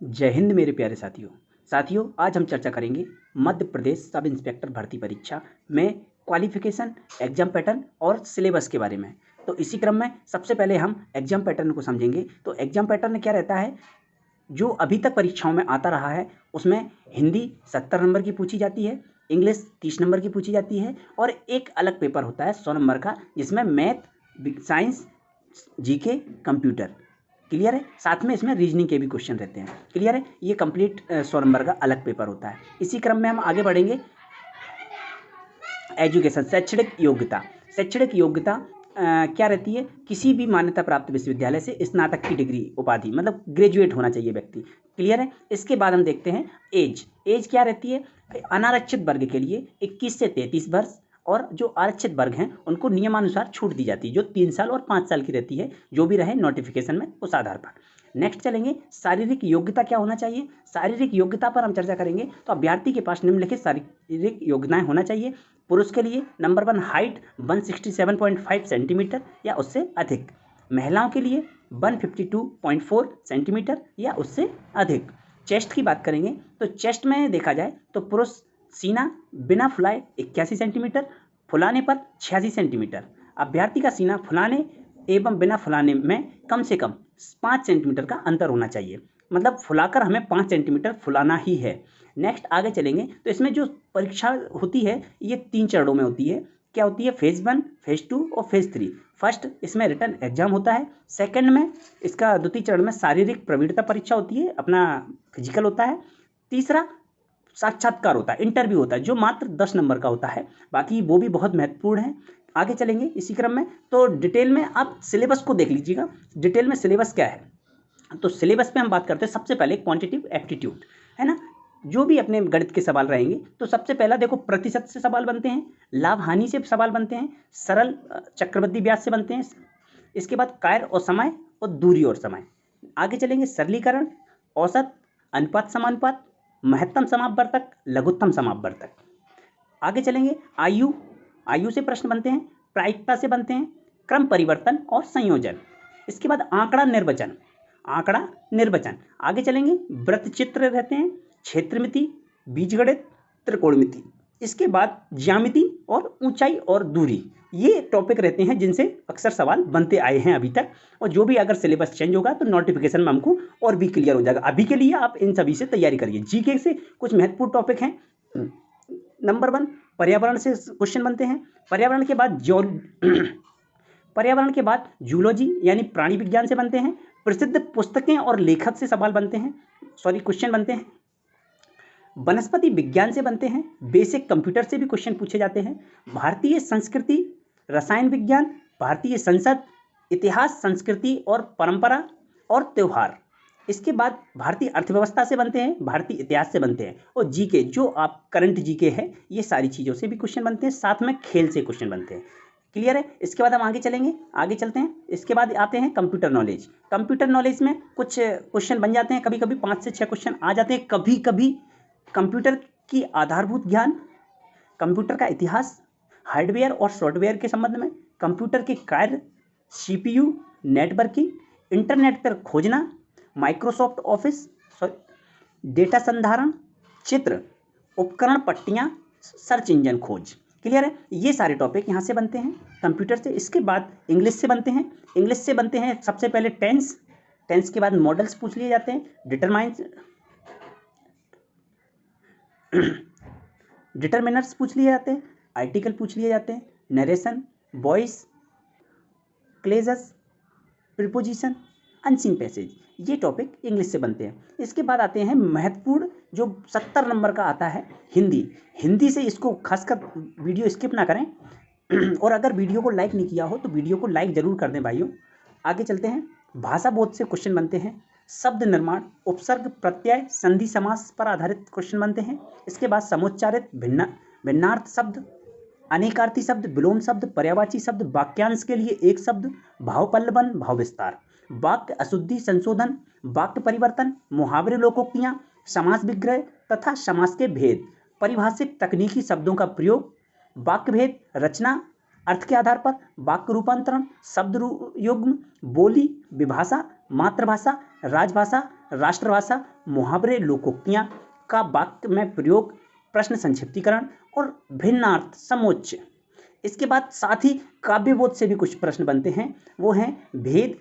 जय हिंद मेरे प्यारे साथियों आज हम चर्चा करेंगे मध्य प्रदेश सब इंस्पेक्टर भर्ती परीक्षा में क्वालिफिकेशन, एग्जाम पैटर्न और सिलेबस के बारे में। तो इसी क्रम में सबसे पहले हम एग्जाम पैटर्न को समझेंगे। तो एग्जाम पैटर्न क्या रहता है, जो अभी तक परीक्षाओं में आता रहा है उसमें हिंदी 70 नंबर की पूछी जाती है, इंग्लिश 30 नंबर की पूछी जाती है और एक अलग पेपर होता है 100 नंबर का, जिसमें math, science, GK, computer. Clear है। साथ में इसमें रीजनिंग के भी क्वेश्चन रहते हैं। क्लियर है। ये कंप्लीट 100 नंबर का अलग पेपर होता है। इसी क्रम में हम आगे बढ़ेंगे। एजुकेशन, शैक्षणिक योग्यता क्या रहती है, किसी भी मान्यता प्राप्त विश्वविद्यालय से स्नातक की डिग्री उपाधि मतलब ग्रेजुएट होना चाहिए व्यक्ति। क्लियर है। इसके बाद हम देखते हैं एज क्या रहती है, अनारक्षित वर्ग के लिए 21 से 33 वर्ष और जो आरक्षित वर्ग हैं उनको नियमानुसार छूट दी जाती है, जो 3 साल और 5 साल की रहती है, जो भी रहे नोटिफिकेशन में उस आधार पर। नेक्स्ट चलेंगे, शारीरिक योग्यता क्या होना चाहिए। शारीरिक योग्यता पर हम चर्चा करेंगे। तो अभ्यर्थी के पास निम्नलिखित शारीरिक योग्यताएं होना चाहिए। पुरुष के लिए नंबर 1 हाइट 167.5 सेंटीमीटर या उससे अधिक, महिलाओं के लिए 152.4 सेंटीमीटर या उससे अधिक। चेस्ट की बात करेंगे तो चेस्ट में देखा जाए तो पुरुष सीना बिना फुलाए 81 सेंटीमीटर, फुलाने पर 86 सेंटीमीटर। अभ्यर्थी का सीना फुलाने एवं बिना फुलाने में कम से कम 5 सेंटीमीटर का अंतर होना चाहिए, मतलब फुलाकर हमें 5 सेंटीमीटर फुलाना ही है। नेक्स्ट आगे चलेंगे तो इसमें जो परीक्षा होती है ये 3 चरणों में होती है। क्या होती है, फेज़ 1, फेज़ 2 और फेज़ 3। फर्स्ट इसमें रिटन एग्जाम होता है। सेकंड में इसका द्वितीय चरण में शारीरिक प्रवीणता परीक्षा होती है, अपना फिजिकल होता है। तीसरा साक्षात्कार होता है, इंटरव्यू होता है, जो मात्र 10 नंबर का होता है, बाकी वो भी बहुत महत्वपूर्ण है। आगे चलेंगे इसी क्रम में। तो डिटेल में आप सिलेबस को देख लीजिएगा, डिटेल में सिलेबस क्या है। तो सिलेबस पे हम बात करते हैं। सबसे पहले क्वांटिटेटिव एप्टीट्यूड है ना, जो भी अपने गणित के सवाल रहेंगे तो सबसे पहला देखो प्रतिशत से सवाल बनते हैं, लाभ हानि से सवाल बनते हैं, सरल चक्रवृद्धि ब्याज से बनते हैं। इसके बाद कार्य और समय और दूरी और समय। आगे चलेंगे सरलीकरण, औसत, अनुपात समानुपात, महत्तम समापवर्तक, लघुत्तम समापवर्तक। आगे चलेंगे आयु से प्रश्न बनते हैं, प्रायिकता से बनते हैं, क्रम परिवर्तन और संयोजन। इसके बाद आंकड़ा निर्वचन। आगे चलेंगे वृत्त चित्र रहते हैं, क्षेत्रमिति, बीजगणित, त्रिकोणमिति। इसके बाद ज्यामिति और ऊंचाई और दूरी। ये टॉपिक रहते हैं जिनसे अक्सर सवाल बनते आए हैं अभी तक, और जो भी अगर सिलेबस चेंज होगा तो नोटिफिकेशन में हमको और भी क्लियर हो जाएगा। अभी के लिए आप इन सभी से तैयारी करिए। जीके से कुछ महत्वपूर्ण टॉपिक हैं। नंबर 1 पर्यावरण से क्वेश्चन बनते हैं। पर्यावरण के बाद जूलॉजी यानी प्राणी विज्ञान से बनते हैं। प्रसिद्ध पुस्तकें और लेखक से सवाल बनते हैं, क्वेश्चन बनते हैं। वनस्पति विज्ञान से बनते हैं। बेसिक कंप्यूटर से भी क्वेश्चन पूछे जाते हैं। भारतीय संस्कृति, रसायन विज्ञान, भारतीय संसद, इतिहास, संस्कृति और परंपरा और त्यौहार। इसके बाद भारतीय अर्थव्यवस्था से बनते हैं, भारतीय इतिहास से बनते हैं, और जीके जो आप करंट जीके है ये सारी चीज़ों से भी क्वेश्चन बनते हैं, साथ में खेल से क्वेश्चन बनते हैं। क्लियर है। इसके बाद हम आगे चलते हैं। इसके बाद आते हैं कंप्यूटर नॉलेज में कुछ क्वेश्चन बन जाते हैं, कभी कभी 5 से 6 क्वेश्चन आ जाते हैं। कभी कभी कंप्यूटर की आधारभूत ज्ञान, कंप्यूटर का इतिहास, हार्डवेयर और सॉफ्टवेयर के संबंध में, कंप्यूटर के कार्य, सीपीयू, नेटवर्किंग, इंटरनेट पर खोजना, माइक्रोसॉफ्ट ऑफिस, डेटा संधारण, चित्र, उपकरण पट्टियाँ, सर्च इंजन खोज। क्लियर है। ये सारे टॉपिक यहाँ से बनते हैं कंप्यूटर से। इसके बाद इंग्लिश से बनते हैं सबसे पहले टेंस के बाद मॉडल्स पूछ लिए जाते हैं, डिटरमिनर्स पूछ लिए जाते हैं, आर्टिकल पूछ लिए जाते हैं, narration, voice, clauses, preposition, unseen passage. ये टॉपिक इंग्लिश से बनते हैं। इसके बाद आते हैं महत्वपूर्ण जो 70 नंबर का आता है, हिंदी से इसको खासकर वीडियो स्किप ना करें और अगर वीडियो को लाइक नहीं किया हो तो वीडियो को लाइक जरूर कर दें भाइयों। आगे चलते हैं। भाषा बोध से क्वेश्चन बनते हैं, शब्द निर्माण, उपसर्ग, प्रत्यय, संधि समास पर आधारित क्वेश्चन बनते हैं। इसके बाद समुच्चारित, भिन्नार्थ शब्द, अनेकार्थी शब्द, विलोम शब्द, पर्यायवाची शब्द, वाक्यांश के लिए एक शब्द, भाव पल्लवन, भाव विस्तार, वाक्य अशुद्धि संशोधन, वाक्य परिवर्तन, मुहावरे, लोकोक्तियां, समास विग्रह तथा समास के भेद, परिभाषिक तकनीकी शब्दों का प्रयोग, वाक्य भेद, रचना, अर्थ के आधार पर, वाक्य रूपांतरण, शब्द युग्म, बोली, विभाषा, मातृभाषा, राजभाषा, राष्ट्रभाषा, मुहावरे, लोकोक्तियाँ का वाक्य में प्रयोग, प्रश्न संक्षिप्तीकरण और भिन्नार्थ समोच्च। इसके बाद साथ ही काव्यबोध से भी कुछ प्रश्न बनते हैं, वो हैं भेद,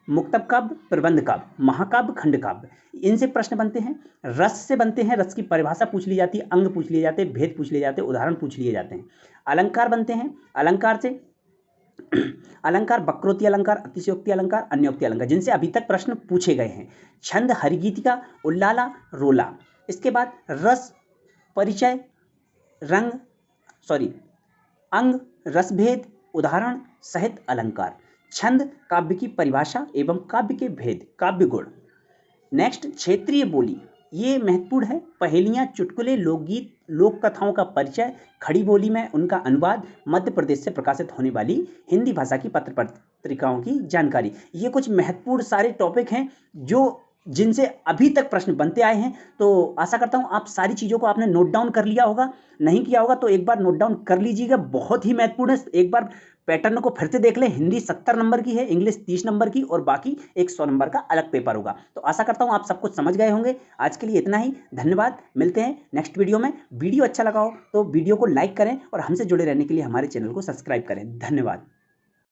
मुक्तक काव्य, प्रबंध काव्य, महाकाव्य, खंड काव्य, इनसे प्रश्न बनते हैं। रस से बनते हैं, रस की परिभाषा पूछ ली जाती है, अंग पूछ लिए जाते हैं, भेद पूछ लिए जाते हैं, उदाहरण पूछ लिए जाते हैं। अलंकार बनते हैं, अलंकार से अलंकार वक्रोक्ति अलंकार, अतिशयोक्ति अलंकार, अन्योक्ति अलंकार, जिनसे अभी तक प्रश्न पूछे गए हैं। छंद, हरिगीतिका, उल्लाला, रोला। इसके बाद रस, परिचय, अंग, रसभेद, उदाहरण, सहित अलंकार। छंद, काव्य की परिभाषा एवं काव्य के भेद, काव्य गुण। नेक्स्ट, क्षेत्रीय बोली, ये महत्वपूर्ण है। पहेलियाँ, चुटकुले, लोकगीत, लोक कथाओं का परिचय, खड़ी बोली में उनका अनुवाद, मध्य प्रदेश से प्रकाशित होने वाली हिंदी भाषा की पत्र पत्रिकाओं की जानकारी। ये कुछ महत्वपूर्ण सारे टॉपिक हैं जो जिनसे अभी तक प्रश्न बनते आए हैं। तो आशा करता हूँ आप सारी चीज़ों को आपने नोट डाउन कर लिया होगा, नहीं किया होगा तो एक बार नोट डाउन कर लीजिएगा, बहुत ही महत्वपूर्ण है। एक बार पैटर्न को फिर से देख लें। हिंदी 70 नंबर की है, इंग्लिश 30 नंबर की और बाकी 100 नंबर का अलग पेपर होगा। तो आशा करता हूँ आप सब कुछ समझ गए होंगे। आज के लिए इतना ही, धन्यवाद। मिलते हैं नेक्स्ट वीडियो में। वीडियो अच्छा लगा हो तो वीडियो को लाइक करें और हमसे जुड़े रहने के लिए हमारे चैनल को सब्सक्राइब करें। धन्यवाद।